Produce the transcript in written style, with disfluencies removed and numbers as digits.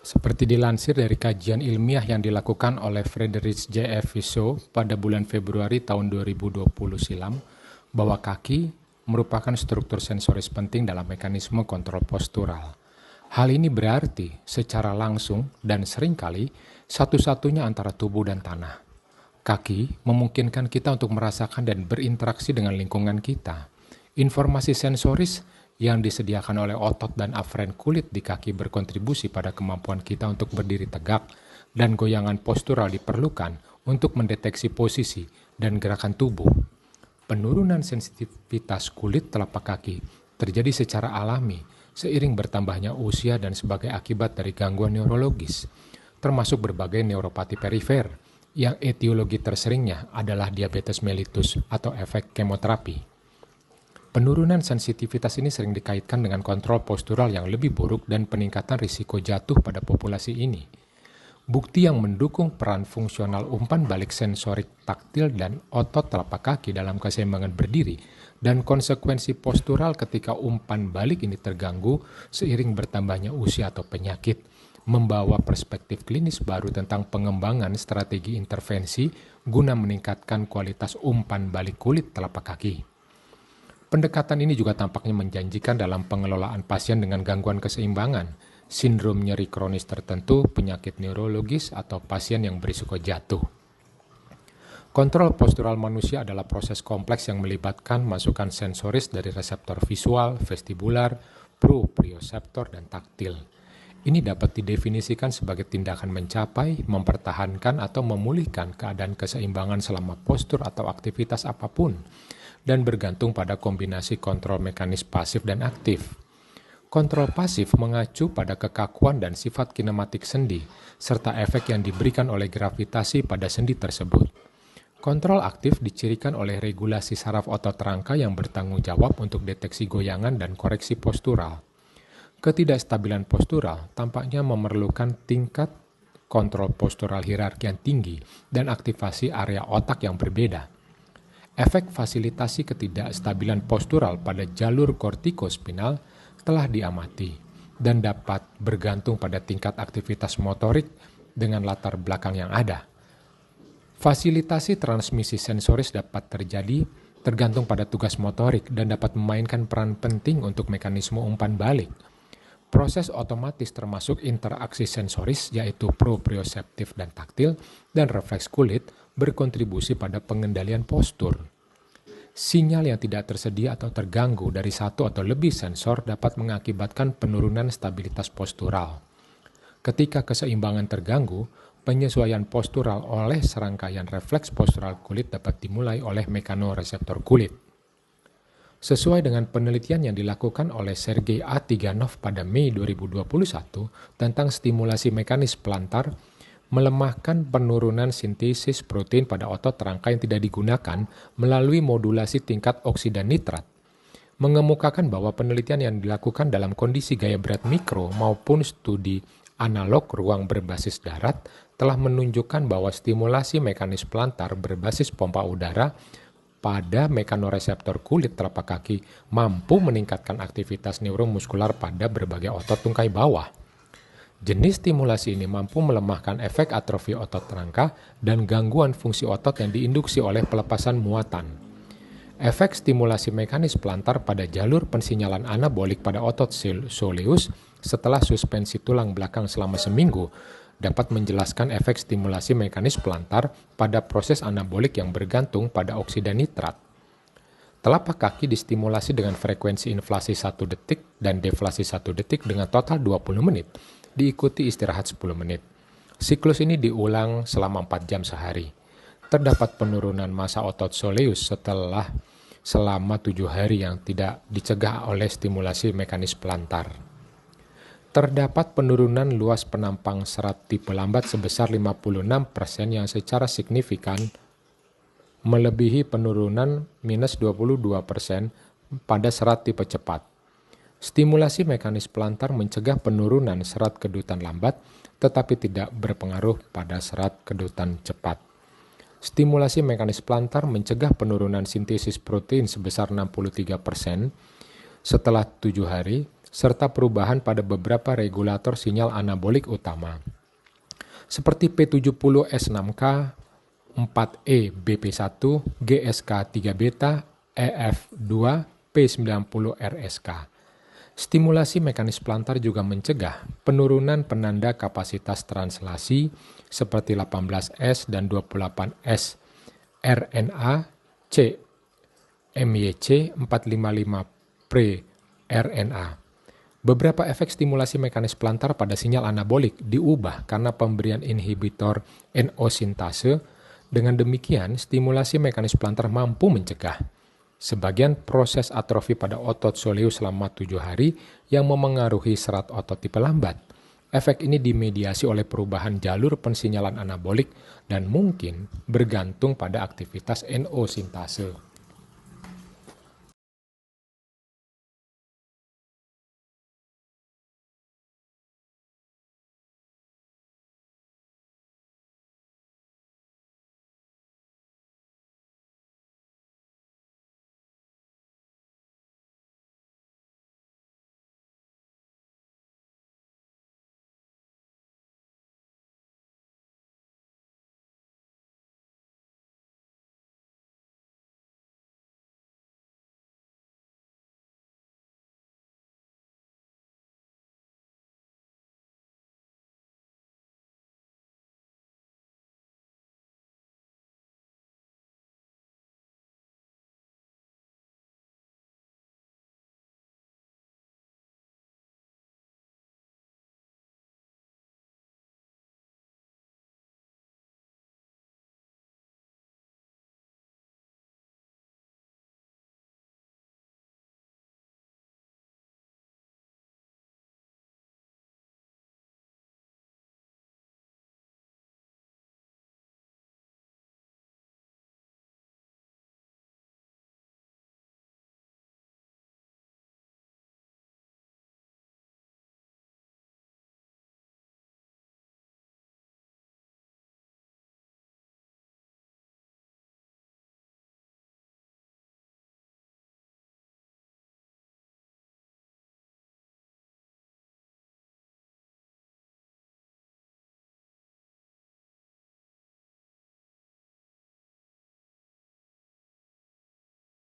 Seperti dilansir dari kajian ilmiah yang dilakukan oleh Friedrich J. F. Wiesel pada bulan Februari tahun 2020 silam, bahwa kaki merupakan struktur sensoris penting dalam mekanisme kontrol postural. Hal ini berarti secara langsung dan seringkali satu-satunya antara tubuh dan tanah. Kaki memungkinkan kita untuk merasakan dan berinteraksi dengan lingkungan kita. Informasi sensoris yang disediakan oleh otot dan afren kulit di kaki berkontribusi pada kemampuan kita untuk berdiri tegak, dan goyangan postural diperlukan untuk mendeteksi posisi dan gerakan tubuh. Penurunan sensitivitas kulit telapak kaki terjadi secara alami seiring bertambahnya usia dan sebagai akibat dari gangguan neurologis, termasuk berbagai neuropati perifer, yang etiologi terseringnya adalah diabetes mellitus atau efek kemoterapi. Penurunan sensitivitas ini sering dikaitkan dengan kontrol postural yang lebih buruk dan peningkatan risiko jatuh pada populasi ini. Bukti yang mendukung peran fungsional umpan balik sensorik taktil dan otot telapak kaki dalam keseimbangan berdiri dan konsekuensi postural ketika umpan balik ini terganggu seiring bertambahnya usia atau penyakit, membawa perspektif klinis baru tentang pengembangan strategi intervensi guna meningkatkan kualitas umpan balik kulit telapak kaki. Pendekatan ini juga tampaknya menjanjikan dalam pengelolaan pasien dengan gangguan keseimbangan, sindrom nyeri kronis tertentu, penyakit neurologis, atau pasien yang berisiko jatuh. Kontrol postural manusia adalah proses kompleks yang melibatkan masukan sensoris dari reseptor visual, vestibular, proprioseptor, dan taktil. Ini dapat didefinisikan sebagai tindakan mencapai, mempertahankan, atau memulihkan keadaan keseimbangan selama postur atau aktivitas apapun, dan bergantung pada kombinasi kontrol mekanis pasif dan aktif. Kontrol pasif mengacu pada kekakuan dan sifat kinematik sendi, serta efek yang diberikan oleh gravitasi pada sendi tersebut. Kontrol aktif dicirikan oleh regulasi saraf otot rangka yang bertanggung jawab untuk deteksi goyangan dan koreksi postural. Ketidakstabilan postural tampaknya memerlukan tingkat kontrol postural hierarki yang tinggi dan aktivasi area otak yang berbeda. Efek fasilitasi ketidakstabilan postural pada jalur kortikospinal telah diamati dan dapat bergantung pada tingkat aktivitas motorik dengan latar belakang yang ada. Fasilitasi transmisi sensoris dapat terjadi tergantung pada tugas motorik dan dapat memainkan peran penting untuk mekanisme umpan balik. Proses otomatis termasuk interaksi sensoris yaitu proprioseptif dan taktil dan refleks kulit berkontribusi pada pengendalian postur. Sinyal yang tidak tersedia atau terganggu dari satu atau lebih sensor dapat mengakibatkan penurunan stabilitas postural. Ketika keseimbangan terganggu, penyesuaian postural oleh serangkaian refleks postural kulit dapat dimulai oleh mekanoreseptor kulit. Sesuai dengan penelitian yang dilakukan oleh Sergei A. Tiganov pada Mei 2021 tentang stimulasi mekanis pelantar, melemahkan penurunan sintesis protein pada otot rangka yang tidak digunakan melalui modulasi tingkat oksida nitrat, mengemukakan bahwa penelitian yang dilakukan dalam kondisi gaya berat mikro maupun studi analog ruang berbasis darat telah menunjukkan bahwa stimulasi mekanis pelantar berbasis pompa udara pada mekanoreseptor kulit telapak kaki mampu meningkatkan aktivitas neuromuskular pada berbagai otot tungkai bawah. Jenis stimulasi ini mampu melemahkan efek atrofi otot rangka dan gangguan fungsi otot yang diinduksi oleh pelepasan muatan. Efek stimulasi mekanis pelantar pada jalur pensinyalan anabolik pada otot soleus setelah suspensi tulang belakang selama seminggu dapat menjelaskan efek stimulasi mekanis pelantar pada proses anabolik yang bergantung pada oksida nitrat. Telapak kaki distimulasi dengan frekuensi inflasi 1 detik dan deflasi 1 detik dengan total 20 menit, diikuti istirahat 10 menit. Siklus ini diulang selama 4 jam sehari. Terdapat penurunan massa otot soleus selama 7 hari yang tidak dicegah oleh stimulasi mekanis pelantar. Terdapat penurunan luas penampang serat tipe lambat sebesar 56% yang secara signifikan melebihi penurunan minus 22% pada serat tipe cepat. Stimulasi mekanis pelantar mencegah penurunan serat kedutan lambat tetapi tidak berpengaruh pada serat kedutan cepat. Stimulasi mekanis pelantar mencegah penurunan sintesis protein sebesar 63% setelah 7 hari serta perubahan pada beberapa regulator sinyal anabolik utama, seperti P70S6K, 4E BP1, GSK3 beta, EF2, P90RSK. Stimulasi mekanis pelantar juga mencegah penurunan penanda kapasitas translasi seperti 18S dan 28S RNA C MYC 455 pre RNA. Beberapa efek stimulasi mekanis pelantar pada sinyal anabolik diubah karena pemberian inhibitor NO sintase. Dengan demikian, stimulasi mekanis pelantar mampu mencegah sebagian proses atrofi pada otot soleus selama 7 hari yang memengaruhi serat otot tipe lambat. Efek ini dimediasi oleh perubahan jalur pensinyalan anabolik dan mungkin bergantung pada aktivitas NO sintase.